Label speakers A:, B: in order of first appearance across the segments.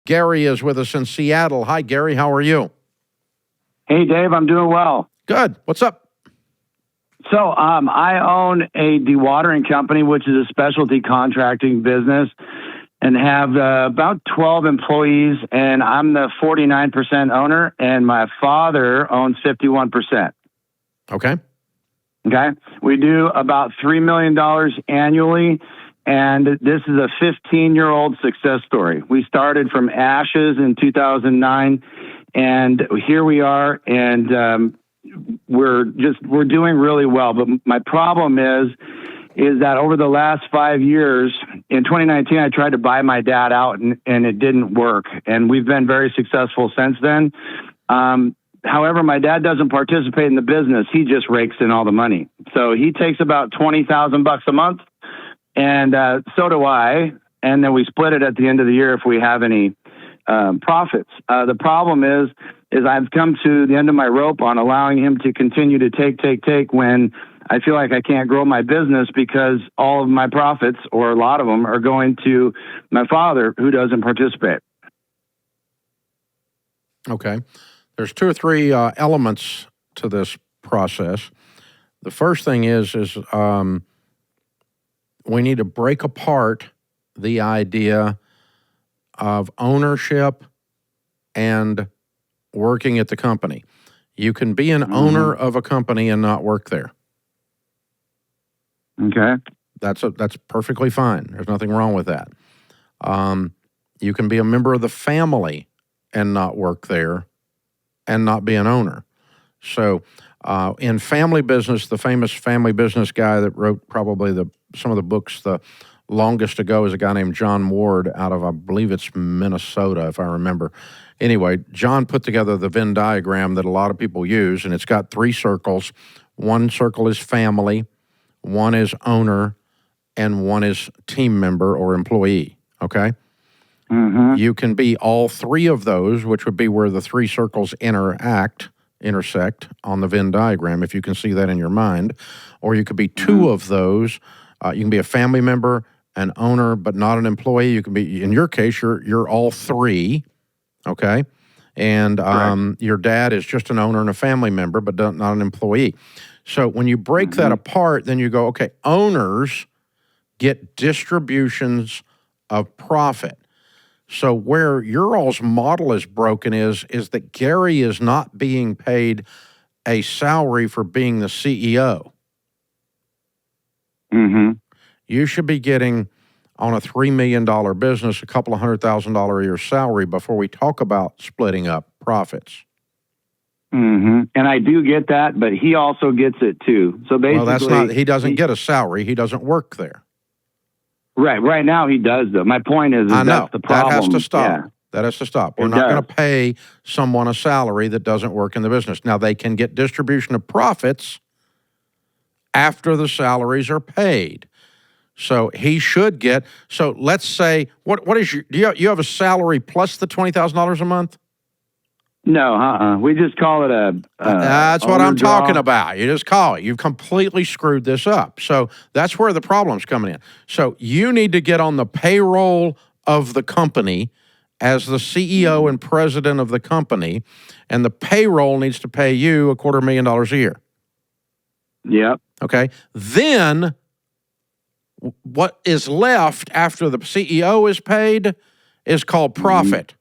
A: Gary is with us in Seattle. Hi, Gary. How are you?
B: Hey, Dave. I'm doing well.
A: Good. What's up?
B: So I own a dewatering company, which is a specialty contracting business, and have about 12 employees, and I'm the 49% owner, and my father owns 51%.
A: Okay.
B: Okay. We do about $3 million annually, and this is a 15-year-old success story. We started from ashes in 2009, and here we are, and we're doing really well. But my problem is that over the last 5 years, in 2019, I tried to buy my dad out, and it didn't work. And we've been very successful since then. However, my dad doesn't participate in the business. He just rakes in all the money. So he takes about $20,000 a month, and so do I. And then we split it at the end of the year if we have any profits. The problem is I've come to the end of my rope on allowing him to continue to take when I feel like I can't grow my business because all of my profits, or a lot of them, are going to my father, who doesn't participate.
A: Okay. There's two or three elements to this process. The first thing is we need to break apart the idea of ownership and working at the company. You can be an owner of a company and not work there.
B: Okay.
A: That's perfectly fine. There's nothing wrong with that. You can be a member of the family and not work there and not be an owner. So in family business, the famous family business guy that wrote probably some of the books the longest ago is a guy named John Ward out of, I believe it's Minnesota, if I remember. Anyway, John put together the Venn diagram that a lot of people use, and it's got 3 circles. One circle is family, one is owner, and one is team member or employee, okay? You can be all 3 of those, which would be where the 3 circles intersect on the Venn diagram, if you can see that in your mind. Or you could be 2 of those. You can be a family member, an owner, but not an employee. You can be, in your case, you're all 3, okay? And your dad is just an owner and a family member, but not an employee. So when you break that apart, then you go, okay, owners get distributions of profit. So where your all's model is broken is that Gary is not being paid a salary for being the CEO. You should be getting, on a $3 million business, a couple of $100,000 a year salary before we talk about splitting up profits.
B: And I do get that, but he also gets it too. So basically,
A: he doesn't get a salary. He doesn't work there.
B: Right now he does, though. My point is that's the problem.
A: That has to stop.
B: Yeah.
A: That has to stop. We're not going to pay someone a salary that doesn't work in the business. Now, they can get distribution of profits after the salaries are paid. So he should get, so let's say, what is you have a salary plus the $20,000 a month?
B: No, we just call it
A: that's what I'm talking about. You just call it. You've completely screwed this up. So that's where the problem's coming in. So you need to get on the payroll of the company as the CEO and president of the company, and the payroll needs to pay you $250,000 a year.
B: Yep.
A: Okay. Then what is left after the CEO is paid is called profit.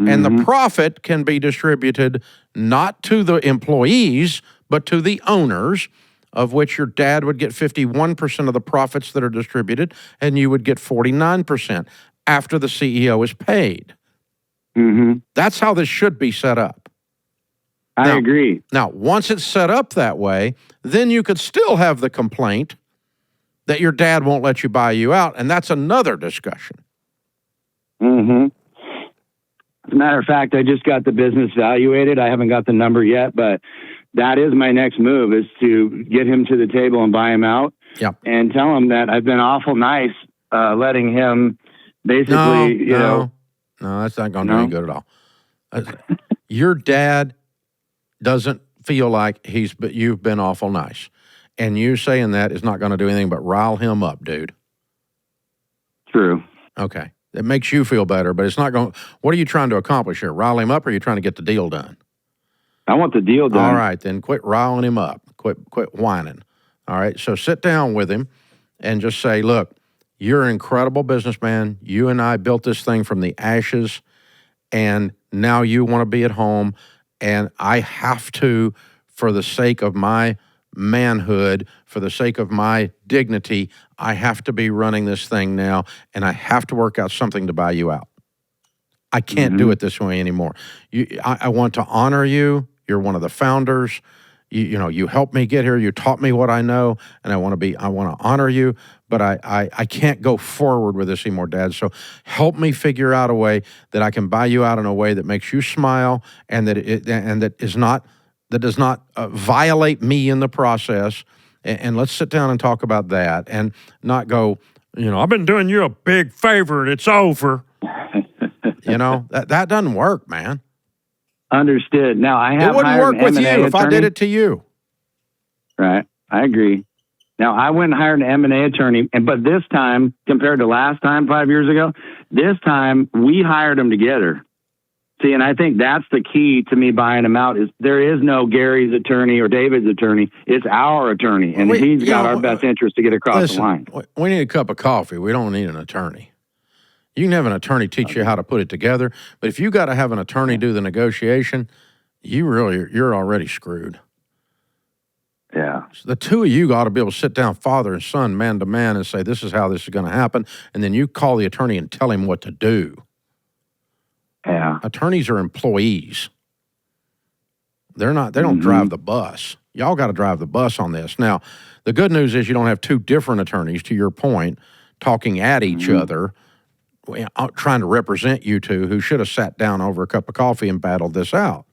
A: And the profit can be distributed not to the employees, but to the owners, of which your dad would get 51% of the profits that are distributed, and you would get 49% after the CEO is paid. That's how this should be set up.
B: I agree.
A: Now, once it's set up that way, then you could still have the complaint that your dad won't let you buy you out, and that's another discussion.
B: As a matter of fact, I just got the business valuated. I haven't got the number yet, but that is my next move, is to get him to the table and buy him out. And tell him that I've been awful nice letting him basically,
A: No, that's not going to do any good at all. Your dad doesn't feel like you've been awful nice. And you saying that is not going to do anything but rile him up, dude.
B: True.
A: Okay. It makes you feel better, but it's not going. What are you trying to accomplish here? Rile him up, or are you trying to get the deal done?
B: I want the deal done.
A: All right, then quit riling him up. Quit whining. All right, so sit down with him and just say, look, you're an incredible businessman. You and I built this thing from the ashes, and now you want to be at home, and I have to, for the sake of my manhood, for the sake of my dignity, I have to be running this thing now, and I have to work out something to buy you out. I can't do it this way anymore. I want to honor you. You're one of the founders. You helped me get here. You taught me what I know, and I want to honor you. But I can't go forward with this anymore, Dad. So help me figure out a way that I can buy you out in a way that makes you smile, and that does not violate me in the process. And let's sit down and talk about that, and not go, I've been doing you a big favor and it's over. That doesn't work, man.
B: Understood. Now, I have
A: it wouldn't
B: hired
A: work
B: an
A: with
B: M&A
A: you if I
B: attorney.
A: did it to you.
B: Right. I agree. Now, I went and hired an M&A attorney, but this time, compared to last time 5 years ago, this time we hired them together. See, and I think that's the key to me buying them out, is there is no Gary's attorney or David's attorney. It's our attorney, and he's got our best interest to get across the line.
A: We need a cup of coffee. We don't need an attorney. You can have an attorney teach you how to put it together, but if you got to have an attorney do the negotiation, you're already screwed.
B: Yeah.
A: So the two of you ought to be able to sit down, father and son, man to man, and say, this is how this is going to happen, and then you call the attorney and tell him what to do.
B: Yeah.
A: Attorneys are employees. They don't drive the bus. Y'all got to drive the bus on this. Now, the good news is you don't have two different attorneys, to your point, talking at each other, trying to represent you two, who should have sat down over a cup of coffee and battled this out.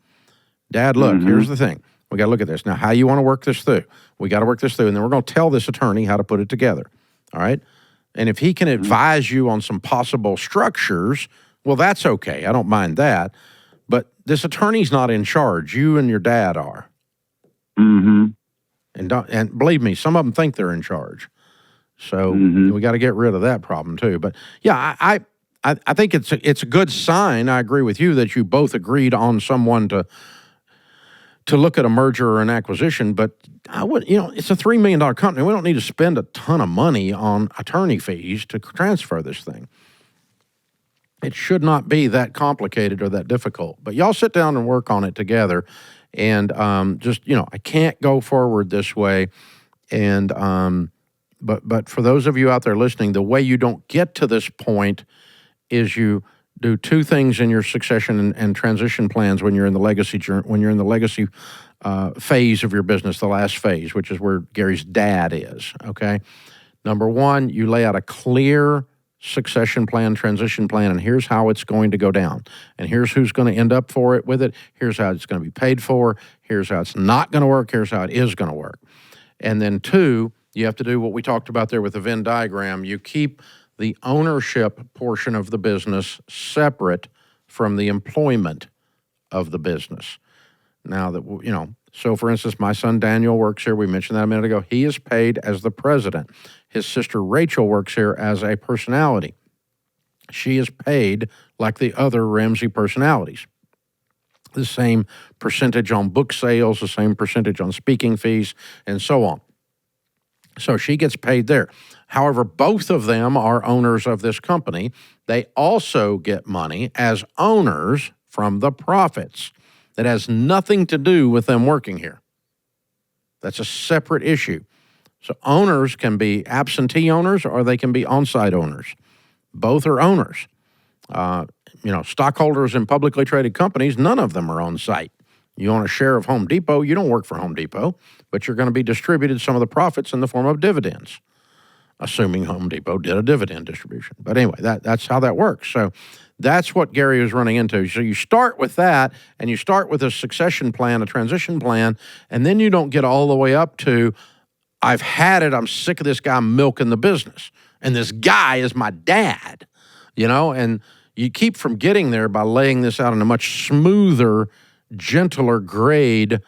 A: Dad, look, here's the thing. We got to look at this. Now, how you want to work this through? We got to work this through, and then we're going to tell this attorney how to put it together. All right? And if he can advise you on some possible structures, well, that's okay. I don't mind that. But this attorney's not in charge. You and your dad are. And believe me, some of them think they're in charge. So we got to get rid of that problem too. But yeah, I think it's a good sign. I agree with you that you both agreed on someone to look at a merger or an acquisition. But it's a $3 million company. We don't need to spend a ton of money on attorney fees to transfer this thing. It should not be that complicated or that difficult. But y'all sit down and work on it together. And I can't go forward this way. And But for those of you out there listening, the way you don't get to this point is you do two things in your succession and transition plans when you're in the legacy phase of your business, the last phase, which is where Gary's dad is. Okay, number one, you lay out a clear succession plan, transition plan, and here's how it's going to go down, and here's who's going to end up for it with it. Here's how it's going to be paid for. Here's how it's not going to work. Here's how it is going to work. And then two, you have to do what we talked about there with the Venn diagram. You keep the ownership portion of the business separate from the employment of the business. Now that, so for instance, my son Daniel works here. We mentioned that a minute ago. He is paid as the president. His sister Rachel works here as a personality. She is paid like the other Ramsey personalities. The same percentage on book sales, the same percentage on speaking fees, and so on. So she gets paid there. However, both of them are owners of this company. They also get money as owners from the profits. That has nothing to do with them working here. That's a separate issue. So owners can be absentee owners or they can be on-site owners. Both are owners. Stockholders in publicly traded companies, none of them are on-site. You own a share of Home Depot, you don't work for Home Depot, but you're going to be distributed some of the profits in the form of dividends, assuming Home Depot did a dividend distribution. But anyway, that's how that works. So that's what Gary is running into. So you start with that, and you start with a succession plan, a transition plan, and then you don't get all the way up to, I've had it, I'm sick of this guy milking the business, and this guy is my dad, and you keep from getting there by laying this out in a much smoother, gentler grade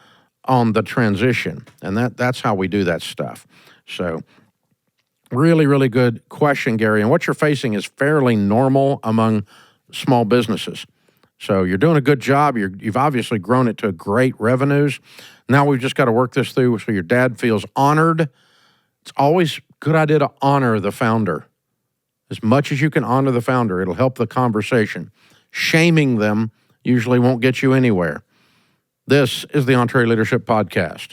A: on the transition. And that's how we do that stuff. So Really, really good question, Gary. And what you're facing is fairly normal among small businesses. So you're doing a good job. You've obviously grown it to great revenues. Now we've just got to work this through so your dad feels honored. It's always a good idea to honor the founder. As much as you can honor the founder, it'll help the conversation. Shaming them usually won't get you anywhere. This is the EntreLeadership Podcast.